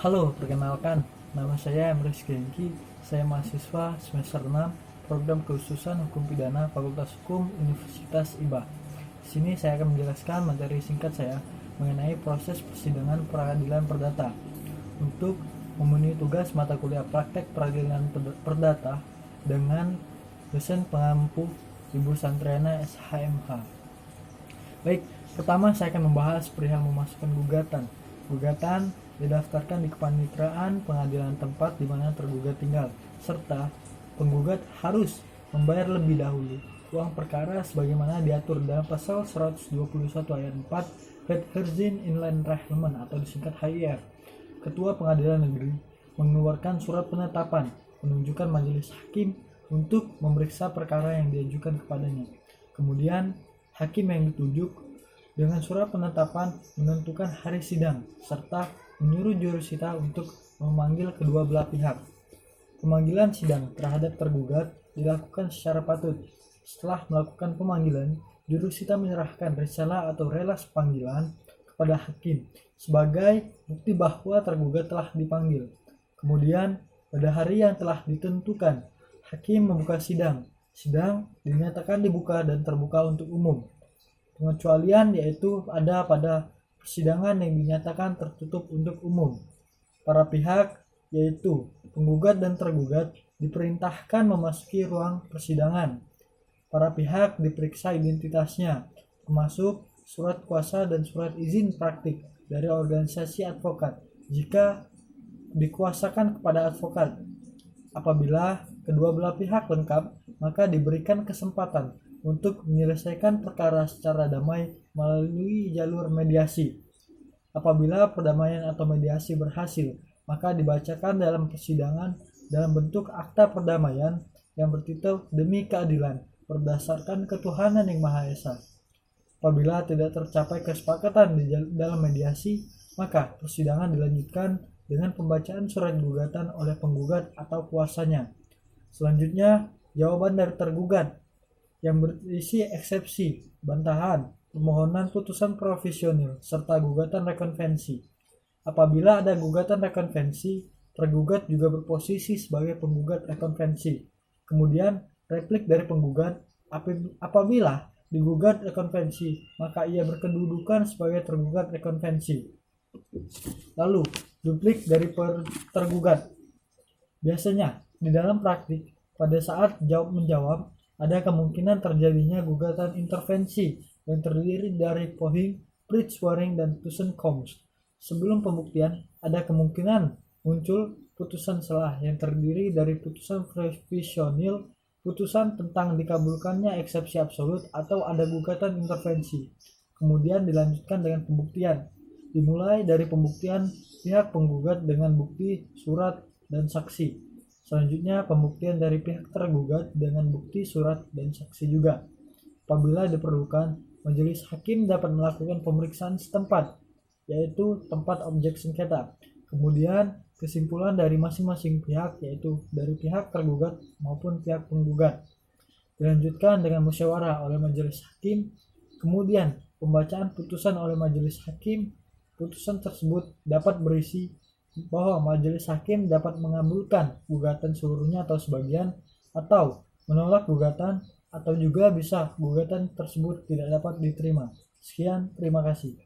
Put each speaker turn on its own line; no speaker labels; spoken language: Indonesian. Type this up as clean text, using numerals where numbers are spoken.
Halo, perkenalkan, nama saya Emrys Gengki. Saya mahasiswa semester 6 Program Kekhususan Hukum Pidana Fakultas Hukum Universitas IBA. Di sini saya akan menjelaskan materi singkat saya mengenai proses persidangan peradilan perdata. Untuk memenuhi tugas mata kuliah praktek peradilan perdata dengan dosen pengampu Ibu Santriana SHMH. Baik, pertama saya akan membahas perihal memasukkan gugatan. Gugatan didaftarkan di kepaniteraan pengadilan tempat di mana tergugat tinggal, serta penggugat harus membayar lebih dahulu uang perkara sebagaimana diatur dalam pasal 121 ayat 4 Wetgezin Inlandrechtlement atau disingkat HIR. Ketua Pengadilan Negeri mengeluarkan surat penetapan menunjukkan majelis hakim untuk memeriksa perkara yang diajukan kepadanya. Kemudian hakim yang ditunjuk dengan surat penetapan menentukan hari sidang serta menyuruh jurusita untuk memanggil kedua belah pihak. Pemanggilan sidang terhadap tergugat dilakukan secara patut. Setelah melakukan pemanggilan, jurusita menyerahkan risalah atau relas panggilan kepada hakim sebagai bukti bahwa tergugat telah dipanggil. Kemudian, pada hari yang telah ditentukan, hakim membuka sidang. Sidang dinyatakan dibuka dan terbuka untuk umum. Pengecualian yaitu ada pada persidangan yang dinyatakan tertutup untuk umum. Para pihak, yaitu penggugat dan tergugat, diperintahkan memasuki ruang persidangan. Para pihak diperiksa identitasnya, termasuk surat kuasa dan surat izin praktik dari organisasi advokat jika dikuasakan kepada advokat. Apabila kedua belah pihak lengkap, maka diberikan kesempatan untuk menyelesaikan perkara secara damai melalui jalur mediasi. Apabila perdamaian atau mediasi berhasil, maka dibacakan dalam persidangan dalam bentuk akta perdamaian yang bertitel Demi Keadilan berdasarkan ketuhanan yang Maha Esa. Apabila tidak tercapai kesepakatan dalam mediasi, maka persidangan dilanjutkan dengan pembacaan surat gugatan oleh penggugat atau kuasanya. Selanjutnya, jawaban dari tergugat yang berisi eksepsi, bantahan, permohonan putusan provisional, serta gugatan rekonvensi. Apabila ada gugatan rekonvensi, tergugat juga berposisi sebagai penggugat rekonvensi. Kemudian, replik dari penggugat, apabila digugat rekonvensi, maka ia berkedudukan sebagai tergugat rekonvensi. Lalu, duplik dari tergugat. Biasanya, di dalam praktik, pada saat jawab-menjawab, ada kemungkinan terjadinya gugatan intervensi yang terdiri dari Pohing, Pritschwaring, dan Tussenkomst. Sebelum pembuktian, ada kemungkinan muncul putusan selah yang terdiri dari putusan provisional, putusan tentang dikabulkannya eksepsi absolut, atau ada gugatan intervensi. Kemudian dilanjutkan dengan pembuktian. Dimulai dari pembuktian pihak penggugat dengan bukti, surat, dan saksi. Selanjutnya pembuktian dari pihak tergugat dengan bukti, surat, dan saksi juga. Apabila diperlukan, majelis hakim dapat melakukan pemeriksaan setempat, yaitu tempat objek sengketa. Kemudian kesimpulan dari masing-masing pihak, yaitu dari pihak tergugat maupun pihak penggugat, dilanjutkan dengan musyawarah oleh majelis hakim. Kemudian pembacaan putusan oleh majelis hakim. Putusan tersebut dapat berisi bahwa majelis hakim dapat mengabulkan gugatan seluruhnya atau sebagian, atau menolak gugatan, atau juga bisa gugatan tersebut tidak dapat diterima. Sekian, terima kasih.